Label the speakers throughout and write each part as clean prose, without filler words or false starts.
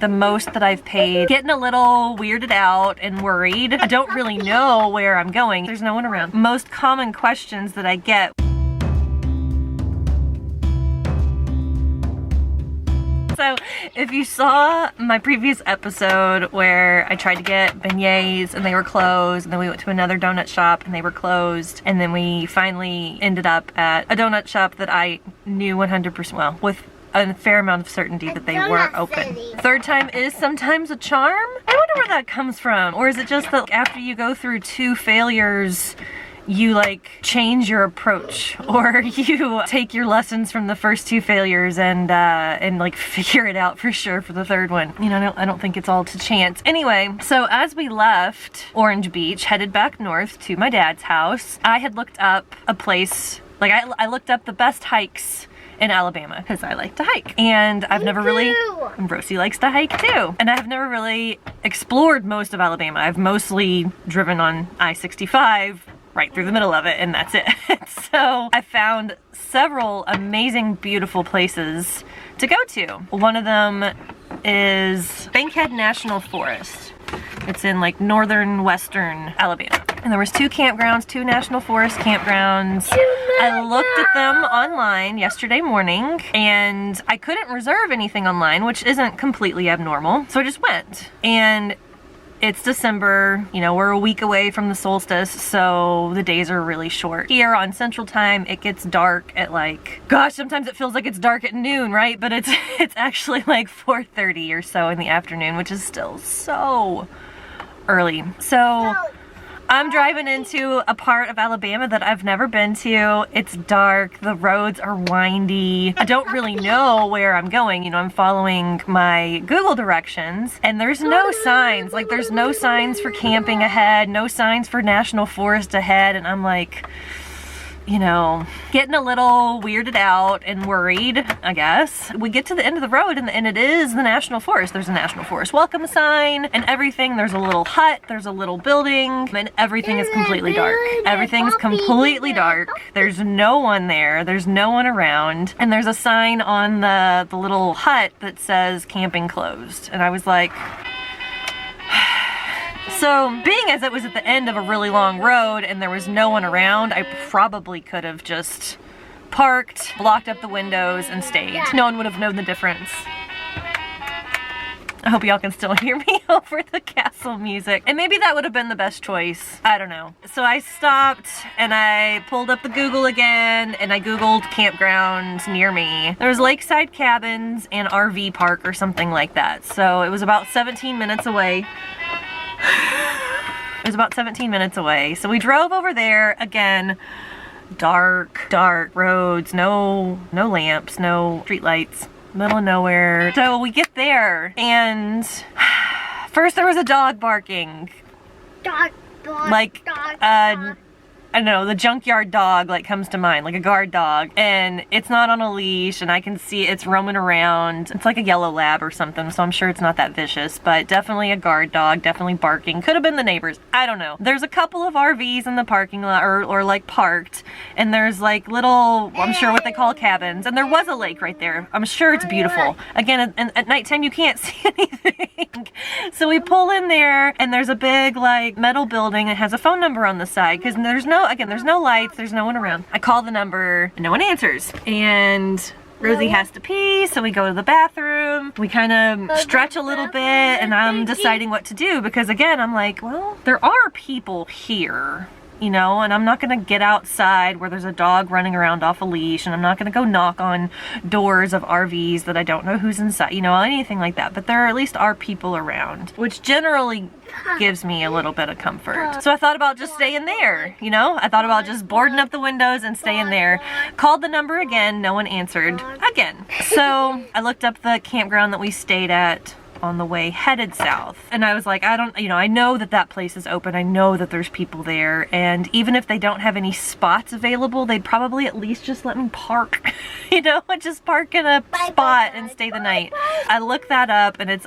Speaker 1: the most that I've paid. Getting a little weirded out and worried. I don't really know where I'm going. There's no one around. Most common questions that I get. So if you saw my previous episode where I tried to get beignets and they were closed, and then we went to another donut shop and they were closed, and then we finally ended up at a donut shop that I knew 100%, well, with a fair amount of certainty that they were open. Third time is sometimes a charm? I wonder where that comes from. Or is it just that after you go through 2 failures, you like change your approach, or you take your lessons from the first 2 failures and like figure it out for sure for the third one. You know, I don't think it's all to chance. Anyway, so as we left Orange Beach, headed back north to my dad's house, I had looked up a place, like I looked up the best hikes in Alabama because I like to hike, and I've never really, and Rosie likes to hike too, and I've never really explored most of Alabama. I've mostly driven on I-65 right through the middle of it, and that's it. So I found several amazing, beautiful places to go to. One of them is Bankhead National Forest. It's in like northern western Alabama. And there was 2 campgrounds, 2 national forest campgrounds. I looked at them online yesterday morning, and I couldn't reserve anything online, which isn't completely abnormal. So I just went. And it's December, you know, we're a week away from the solstice, so the days are really short. Here on Central Time, it gets dark at like, gosh, sometimes it feels like it's dark at noon, right? But it's actually like 4:30 or so in the afternoon, which is still so early. So I'm driving into a part of Alabama that I've never been to. It's dark, the roads are windy. I don't really know where I'm going. You know, I'm following my Google directions, and there's no signs. Like, there's no signs for camping ahead, no signs for national forest ahead, and I'm like, you know, getting a little weirded out and worried, I guess. We get to the end of the road, and it is the national forest. There's a national forest welcome sign and everything. There's a little hut, there's a little building, and everything is completely dark. Everything's completely dark. There's no one there. There's no one around. And there's a sign on the little hut that says camping closed. And I was like, so being as it was at the end of a really long road and there was no one around, I probably could have just parked, blocked up the windows, and stayed. No one would have known the difference. I hope y'all can still hear me over the castle music. And maybe that would have been the best choice. I don't know. So I stopped and I pulled up the Google again, and I Googled campgrounds near me. There was lakeside cabins and RV park or something like that. So it was about 17 minutes away. It was about 17 minutes away. So we drove over there. Again, dark roads, no lamps, no street lights, middle of nowhere. So we get there, and first there was a dog barking. Like, I don't know, the junkyard dog like comes to mind, like a guard dog, and it's not on a leash, and I can see it's roaming around. It's like a yellow lab or something, so I'm sure it's not that vicious, but definitely a guard dog, definitely barking. Could have been the neighbors, I don't know. There's a couple of RVs in the parking lot, or like parked, and there's like little, I'm sure what they call cabins, and there was a lake right there. I'm sure it's beautiful. Again, at nighttime you can't see anything. So we pull in there, and there's a big like metal building that has a phone number on the side, because there's no lights, there's no one around. I call the number and no one answers, and Rosie has to pee, so we go to the bathroom. We kind of stretch a little bit, and I'm deciding what to do, because again, I'm like, well, there are people here, you know, and I'm not gonna get outside where there's a dog running around off a leash, and I'm not gonna go knock on doors of RVs that I don't know who's inside, you know, anything like that. But there at least are people around, which generally gives me a little bit of comfort. So I thought about just staying there, you know? I thought about just boarding up the windows and staying there. Called the number again, no one answered again. So I looked up the campground that we stayed at on the way headed south, and I was like, I know that place is open. I know that there's people there, and even if they don't have any spots available, they'd probably at least just let me park, you know, just park in a spot and stay the night. I looked that up, and it's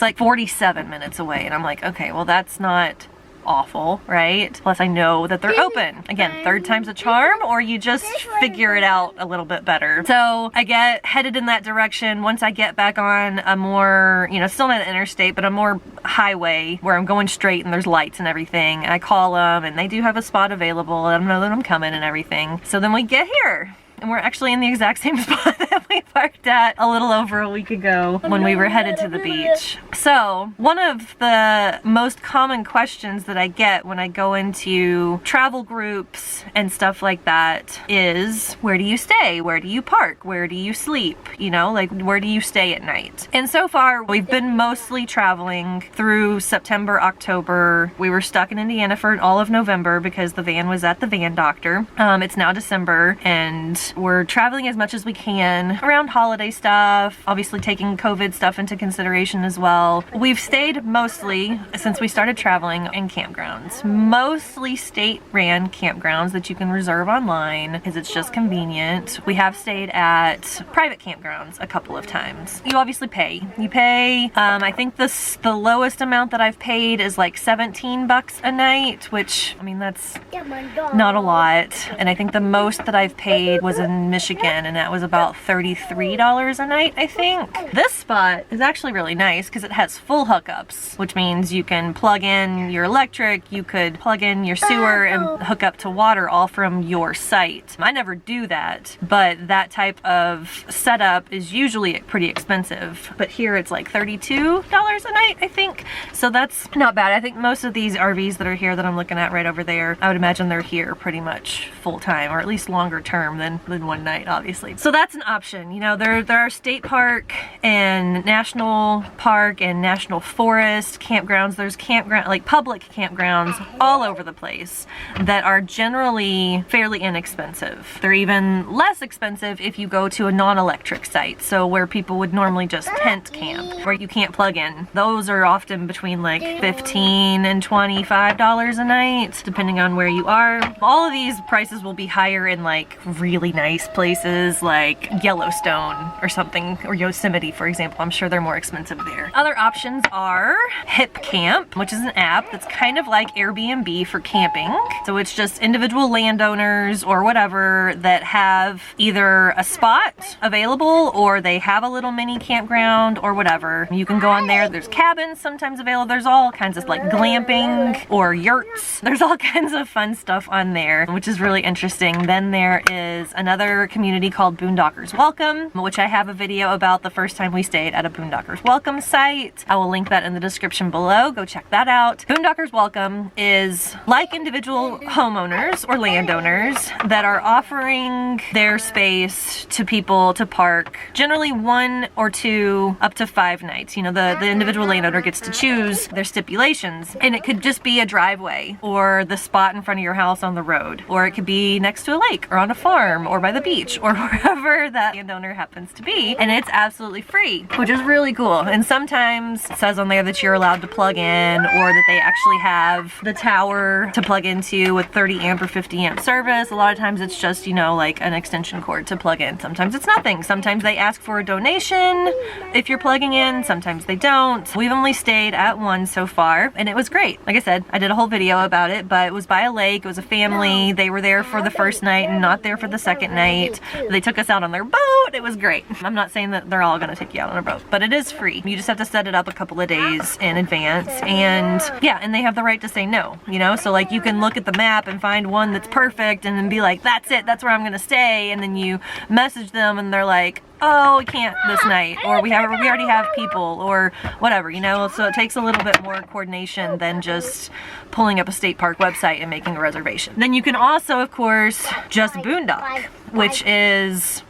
Speaker 1: like 47 minutes away, and I'm like, okay, well, that's not awful, right? Plus I know that they're open. Again, third time's a charm, or you just figure it out a little bit better. So I get headed in that direction. Once I get back on a more, you know, still not an interstate, but a more highway where I'm going straight and there's lights and everything. I call them and they do have a spot available. Let them know that I'm coming and everything. So then we get here. And we're actually in the exact same spot that we parked at a little over a week ago when we were headed to the beach. So one of the most common questions that I get when I go into travel groups and stuff like that is, where do you stay? Where do you park? Where do you sleep? You know, like, where do you stay at night? And so far we've been mostly traveling through September, October. We were stuck in Indiana for all of November because the van was at the van doctor. It's now December and we're traveling as much as we can around holiday stuff, obviously taking COVID stuff into consideration as well. We've stayed mostly, since we started traveling, in campgrounds. Mostly state-ran campgrounds that you can reserve online because it's just convenient. We have stayed at private campgrounds a couple of times. You obviously pay. You pay, I think the lowest amount that I've paid is like 17 bucks a night, which, I mean, that's not a lot. And I think the most that I've paid was in Michigan, and that was about $33 a night, I think. This spot is actually really nice because it has full hookups, which means you can plug in your electric, you could plug in your sewer and hook up to water all from your site. I never do that, but that type of setup is usually pretty expensive. But here it's like $32 a night, I think. So that's not bad. I think most of these RVs that are here that I'm looking at right over there, I would imagine they're here pretty much full time, or at least longer term than one night, obviously. So that's an option. You know, there are state park and national park and national forest campgrounds. There's campground, like public campgrounds all over the place that are generally fairly inexpensive. They're even less expensive if you go to a non-electric site. So where people would normally just tent camp, where you can't plug in. Those are often between like $15 and $25 a night, depending on where you are. All of these prices will be higher in like really nice places like Yellowstone or something, or Yosemite, for example. I'm sure they're more expensive there. Other options are Hipcamp, which is an app that's kind of like Airbnb for camping. So it's just individual landowners or whatever that have either a spot available or they have a little mini campground or whatever. You can go on there. There's cabins sometimes available. There's all kinds of like glamping or yurts. There's all kinds of fun stuff on there, which is really interesting. Then there is another community called Boondockers Welcome, which I have a video about the first time we stayed at a Boondockers Welcome site. I will link that in the description below. Go check that out. Boondockers Welcome is like individual homeowners or landowners that are offering their space to people to park, generally 1 or 2 up to 5 nights. You know, the individual landowner gets to choose their stipulations, and it could just be a driveway or the spot in front of your house on the road, or it could be next to a lake or on a farm or by the beach or wherever that landowner happens to be, and it's absolutely free, which is really cool. And sometimes it says on there that you're allowed to plug in, or that they actually have the tower to plug into with 30 amp or 50 amp service. A lot of times it's just, you know, like an extension cord to plug in. Sometimes it's nothing. Sometimes they ask for a donation if you're plugging in. Sometimes they don't. We've only stayed at one so far, and it was great. Like I said, I did a whole video about it, but it was by a lake. It was a family. They were there for the first night and not there for the second night. They took us out on their boat. It was great. I'm not saying that they're all gonna take you out on a boat, but it is free. You just have to set it up a couple of days in advance, and yeah, and they have the right to say no, you know? So like you can look at the map and find one that's perfect and then be like, that's it, that's where I'm gonna stay, and then you message them and they're like, oh, we can't this night, or we already have people, or whatever, you know? So it takes a little bit more coordination than just pulling up a state park website and making a reservation. Then you can also, of course, just boondock, which is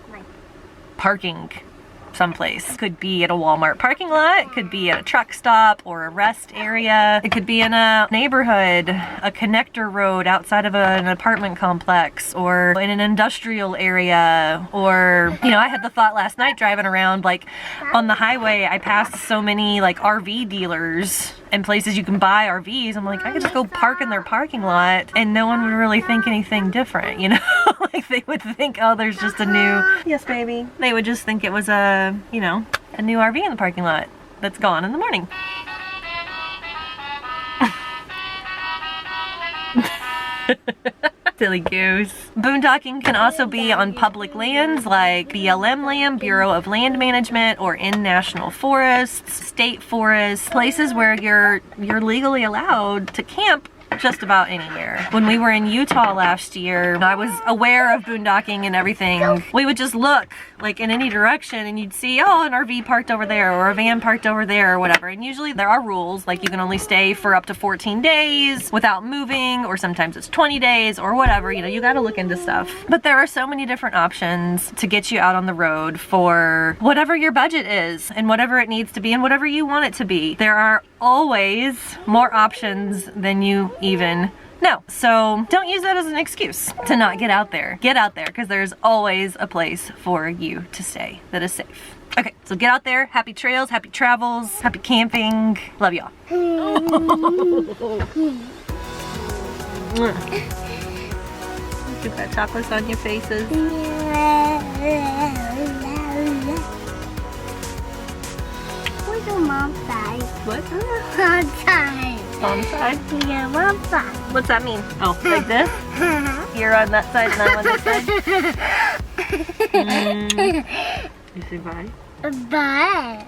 Speaker 1: parking someplace. Could be at a Walmart parking lot, could be at a truck stop or a rest area. It could be in a neighborhood, a connector road outside of an apartment complex, or in an industrial area. Or, you know, I had the thought last night driving around, like on the highway, I passed so many like RV dealers and places you can buy RVs. I'm like, I could just go park in their parking lot and no one would really think anything different, you know? Like they would think, oh, there's just a new, yes baby. They would just think it was a, you know, a new RV in the parking lot that's gone in the morning. Silly goose. Boondocking can also be on public lands like BLM land, Bureau of Land Management, or in national forests, state forests, places where you're legally allowed to camp just about anywhere. When we were in Utah last year, I was aware of boondocking and everything. We would just look like in any direction and you'd see, oh, an RV parked over there or a van parked over there or whatever. And usually there are rules, like you can only stay for up to 14 days without moving, or sometimes it's 20 days or whatever. You know, you gotta look into stuff. But there are so many different options to get you out on the road for whatever your budget is and whatever it needs to be and whatever you want it to be. There are always more options than you even know. So don't use that as an excuse to not get out there. Get out there, because there's always a place for you to stay that is safe. Okay, so get out there. Happy trails, happy travels, happy camping. Love y'all. You've got chocolates on your faces.
Speaker 2: Where's your mom's side?
Speaker 1: What?
Speaker 2: Mom's side.
Speaker 1: Mom's side?
Speaker 2: Yeah, mom's side.
Speaker 1: What's that mean? Oh, like this? You're on that side and I'm on this side? You say bye?
Speaker 2: Bye.